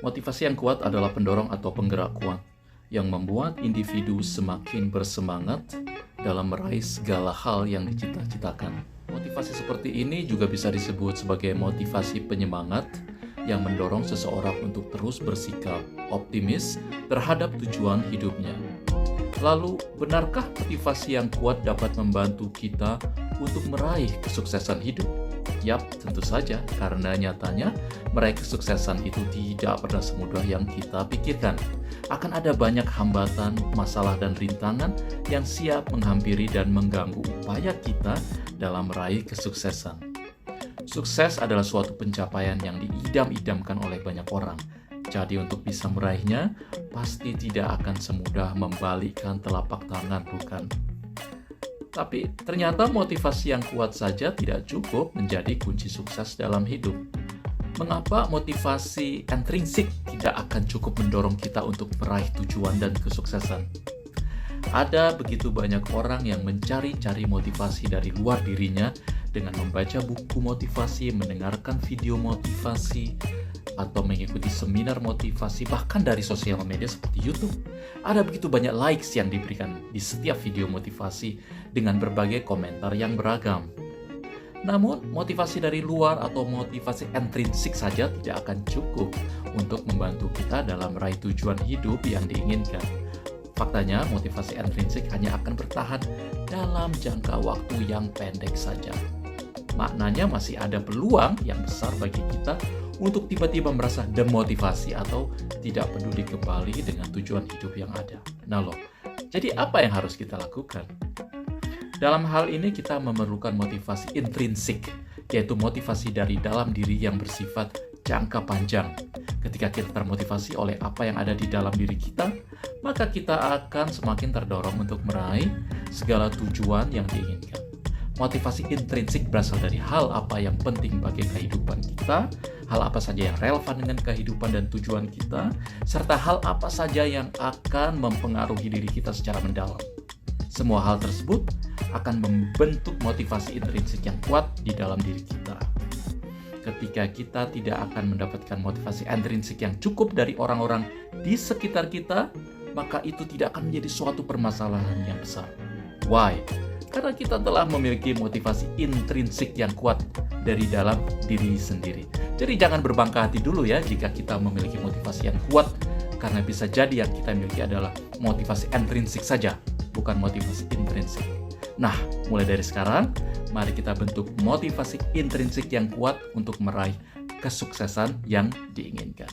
Motivasi yang kuat adalah pendorong atau penggerak kuat yang membuat individu semakin bersemangat dalam meraih segala hal yang dicita-citakan. Motivasi seperti ini juga bisa disebut sebagai motivasi penyemangat yang mendorong seseorang untuk terus bersikap optimis terhadap tujuan hidupnya. Lalu, benarkah motivasi yang kuat dapat membantu kita untuk meraih kesuksesan hidup? Yap, tentu saja, karena nyatanya meraih kesuksesan itu tidak pernah semudah yang kita pikirkan. Akan ada banyak hambatan, masalah, dan rintangan yang siap menghampiri dan mengganggu upaya kita dalam meraih kesuksesan. Sukses adalah suatu pencapaian yang diidam-idamkan oleh banyak orang. Jadi untuk bisa meraihnya, pasti tidak akan semudah membalikkan telapak tangan, bukan? Tapi ternyata motivasi yang kuat saja tidak cukup menjadi kunci sukses dalam hidup. Mengapa motivasi intrinsik tidak akan cukup mendorong kita untuk meraih tujuan dan kesuksesan? Ada begitu banyak orang yang mencari-cari motivasi dari luar dirinya dengan membaca buku motivasi, mendengarkan video motivasi, atau mengikuti seminar motivasi, bahkan dari sosial media seperti YouTube. Ada begitu banyak likes yang diberikan di setiap video motivasi dengan berbagai komentar yang beragam. Namun, motivasi dari luar atau motivasi intrinsik saja tidak akan cukup untuk membantu kita dalam meraih tujuan hidup yang diinginkan. Faktanya, motivasi intrinsik hanya akan bertahan dalam jangka waktu yang pendek saja. Maknanya masih ada peluang yang besar bagi kita untuk tiba-tiba merasa demotivasi atau tidak peduli kembali dengan tujuan hidup yang ada. Nah loh, jadi apa yang harus kita lakukan? Dalam hal ini kita memerlukan motivasi intrinsik, yaitu motivasi dari dalam diri yang bersifat jangka panjang. Ketika kita termotivasi oleh apa yang ada di dalam diri kita, maka kita akan semakin terdorong untuk meraih segala tujuan yang diinginkan. Motivasi intrinsik berasal dari hal apa yang penting bagi kehidupan kita, hal apa saja yang relevan dengan kehidupan dan tujuan kita, serta hal apa saja yang akan mempengaruhi diri kita secara mendalam. Semua hal tersebut akan membentuk motivasi intrinsik yang kuat di dalam diri kita. Ketika kita tidak akan mendapatkan motivasi intrinsik yang cukup dari orang-orang di sekitar kita, maka itu tidak akan menjadi suatu permasalahan yang besar. Why? Karena kita telah memiliki motivasi intrinsik yang kuat dari dalam diri sendiri. Jadi jangan berbangga hati dulu ya jika kita memiliki motivasi yang kuat, karena bisa jadi yang kita miliki adalah motivasi intrinsik saja, bukan motivasi intrinsik. Nah, mulai dari sekarang, mari kita bentuk motivasi intrinsik yang kuat untuk meraih kesuksesan yang diinginkan.